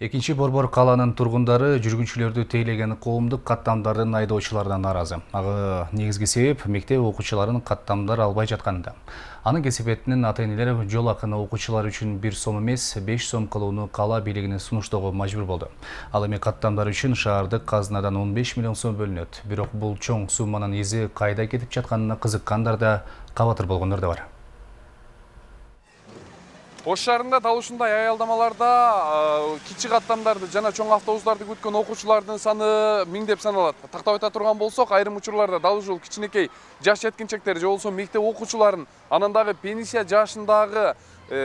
Экинчи Борбор каланын тургундары жүргүнчүлөрдү тейлеген коомдук каттамдардын айдоочулардан нааразы. Ага негизги себеп мектеп окуучуларын каттамдар албай жатканда. Анын кесепетинен ата-энелер жол акыны окуучулар үчүн 1 сом эмес 5 сом кылууну кала бийлигине сунуштоого мажбур болду. Ал эми каттамдар үчүн шаардык казынадан 15 миллион сом бөлүнөт. Бирок бул чоң сумманын изи кайда кетип жатканына кызыккандар да, кабатыр болгондор да бар. Ош шаарында дал ушундай аялдамаларда кичи каттамдарды жана чоң автобустарды күткөн окуучулардын саны миңдеп саналат. Тактап айта турган болсок, айрым учурларда дал ушул кичинекей жаш жеткинчектер же болбосо мектеп окуучуларын, анан дагы пенсия жашындагы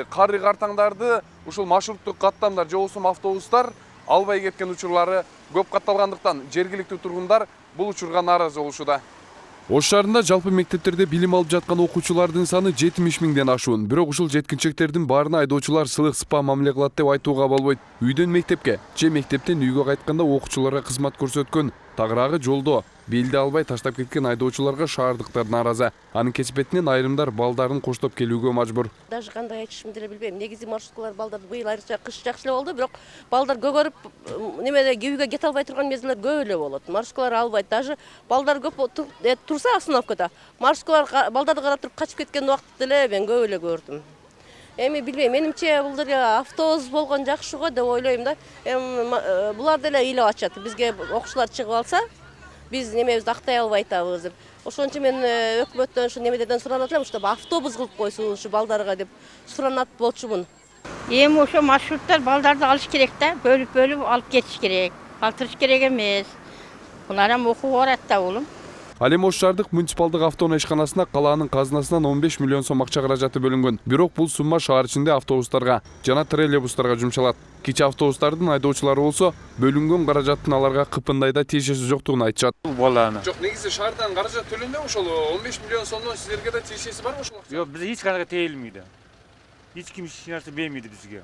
кары картаңдарды ушул маршруттук каттамдар же болбосо автобустар албай кеткен учурлары көп катталгандыктан жергиликтүү тургундар бул учурга нааразы болушууда. Ош шаарында жалпы мектептерде билим алып жаткан окуучулардын саны 70 миңден ашуун. Бирок ушул жеткинчектердин баарына айдоочулар сылык сыпа мамиле кылат деп айтууга болбойт. Үйдөн мектепке же мектептен үйгө кайтканда окуучуларга кызмат көрсөткөн тагыраагы жолдо белди албай таштап кеткен айдоочуларга шаардыктар нааразы. Анын кесепетинен айрымдар балдарын коштоп келүүгө мажбур. Даже кандай айтышымды деле билбейм. Негизи маршруткалар балдарды быйыл айрыкча кыш жакшы эле болду, бирок балдар көгөрүп немеде үйгө кете албай турган мезгилдер көп эле болот. Маршруткалар албайт. Даже балдар көп турса остановкада, маршруткалар балдарды карап туруп качып кеткен убакыт деле мен көп эле көрдүм. Эми билбейм, менимче бул деле автобус болгон жакшы го деп ойлойм да. Булар деле ыйлап атышат. Бизге окуучулар чыгып алса, биз немебизди актай албай атабыз деп. Ошон үчүн мен өкмөттөн ушу немеден суранат элем, чтобы автобус кылып койсун ушу балдарга деп суранат болчумун. Эми ошо маршруттар балдарды алыш керек да, бөлүп алып кетиш керек. Калтырыш керек эмес. Булар эми окууга барат да улум. Ал эми Ош шаардык муниципалдык автоунаа ишканасына калаанын казынасынан 15 миллион сом акча каражаты бөлүнгөн. Бирок бул сумма шаар ичинде автобустарга жана троллейбустарга жумшалат. Кичи автобустардын айдоочулары болсо бөлүнгөн каражаттын аларга кыпындайда тиешеси жоктугун айтышат. Баланы. Жок, негизи шаардан каражат төлөнбөйбү ошол 15 миллион сомдон силерге да тиешеси барбы ошол акча? Жок, бизге эч кандай тейлмейди. Эч ким эч нерсе бермейди бизге.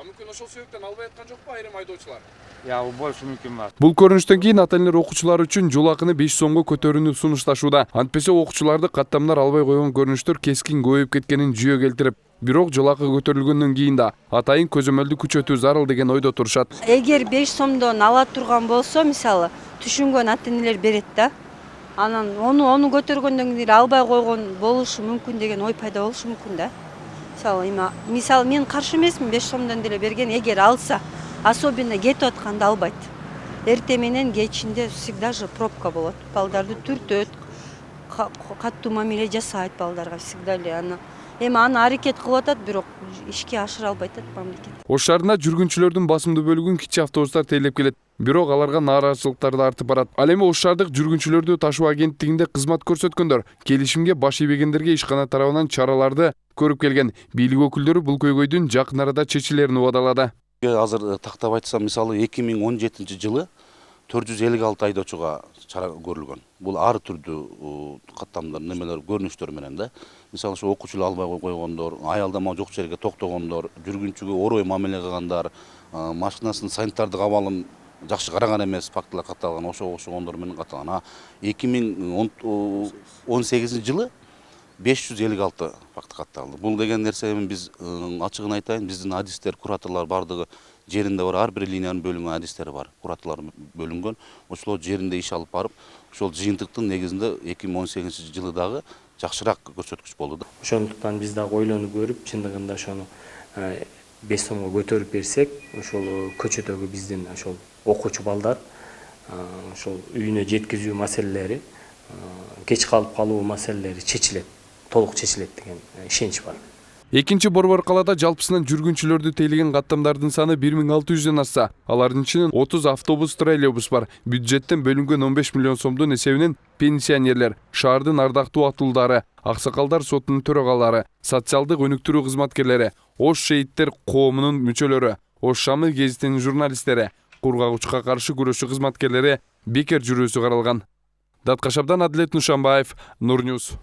Мүмкүн ошол себептен албай аткан жокпу айрым айдоочулар? Я, болушу мүмкүн бар. Бул көрүнүштөн кийин ата-энелер окуучулар үчүн жол акыны 5 сомго көтөрүүнү сунушташууда. Антпесе окуучуларды каттамдар албай койгон көрүнүштөр кескин көбөйүп кеткенин жүйө келтирип, бирок жол акы көтөрүлгөндөн кийин да атайын көзөмөлдү күчөтүү зарыл деген ойдо турушат. Эгер 5 сомдон ала турган болсо, мисалы, түшүнгөн ата-энелер берет да. Анан ону көтөргөндөн кийин албай койгон болушу мүмкүн деген ой пайда болушу мүмкүн да. Мисалы мен каршы эмесмин 5 сомдон деле берген, эгер алса, особенно кетип атканда албайт. Эртең менен кечинде всегда же пробка болот. Балдарды түртөт, каттуу мамиле жасайт балдарга всегда эле. Эми аны аракет кылып атат, бирок ишке ашыра албайт мамлекет. Ош шаарында жүргүнчүлөрдүн басымдуу бөлүгүн кичи автобустар тейлеп келет. Бирок аларга нааразычылыктар да артып барат. Ал эми Ош шаардык жүргүнчүлөрдү ташуу агенттигинде кызмат көрсөткөндөр келишимге баш ийбегендерге ишкана тарабынан чараларды көрүп келген. Бийлик өкүлдөрү бул көйгөйдүн жакын арада чечилерин убадалады. Азыр тактап айтсам, мисалы 2017 жылы 456 айдоочуга чара көрүлгөн. Бул ар түрдүү каттамдар, немелер, көрүнүштөр менен да. Мисалы ошо окуучулар албай койгондор, аялдама жок жерге токтогондор, жүргүнчүгө орой мамиле кылгандар, машинасынын санитардык абалын жакшы караган эмес фактылар катталган, ошогондор менен катталган. 2018 жылы 556 факт катталды. Бул деген нерсе эми биз ачыгын айтайын, биздин адистер, кураторлор бардыгы жеринде бар, ар бир линиянын бөлүнгөн адистери бар. Кураторлор бөлүнгөн, ошолор жеринде иш алып барып, ошол жыйынтыктын негизинде 2018 жылы дагы жакшыраак көрсөткүч болду да. Ошондуктан биз дагы ойлонуп көрүп, чындыгында ошону 5 сомго көтөрүп берсек, ошол көчөдөгү биздин ошол окуучу балдар ошол үйүнө жеткизүү маселелери, кеч калып калуу маселелери чечилет, толук чечилет деген ишенич бар. Экинчи Борбор калада жалпысынан жүргүнчүлөрдү тейлеген каттамдардын саны 1600ден ашса, алардын ичинен 30 автобус, троллейбус бар. Бюджеттен бөлүнгөн 15 миллион сомдун эсебинен пенсионерлер, шаардын ардактуу атуулдары, аксакалдар сотунун төрагалары, социалдык өнүктүрүү кызматкерлери, Ош шейиттер коомунун мүчөлөрү, Ош Шамы гезитинин журналисттери, кургагучка каршы күрөшүү кызматкерлери бекер жүрүүсү каралган. Даткашабдан Адилет Нушанбаев, Нур Ньюс.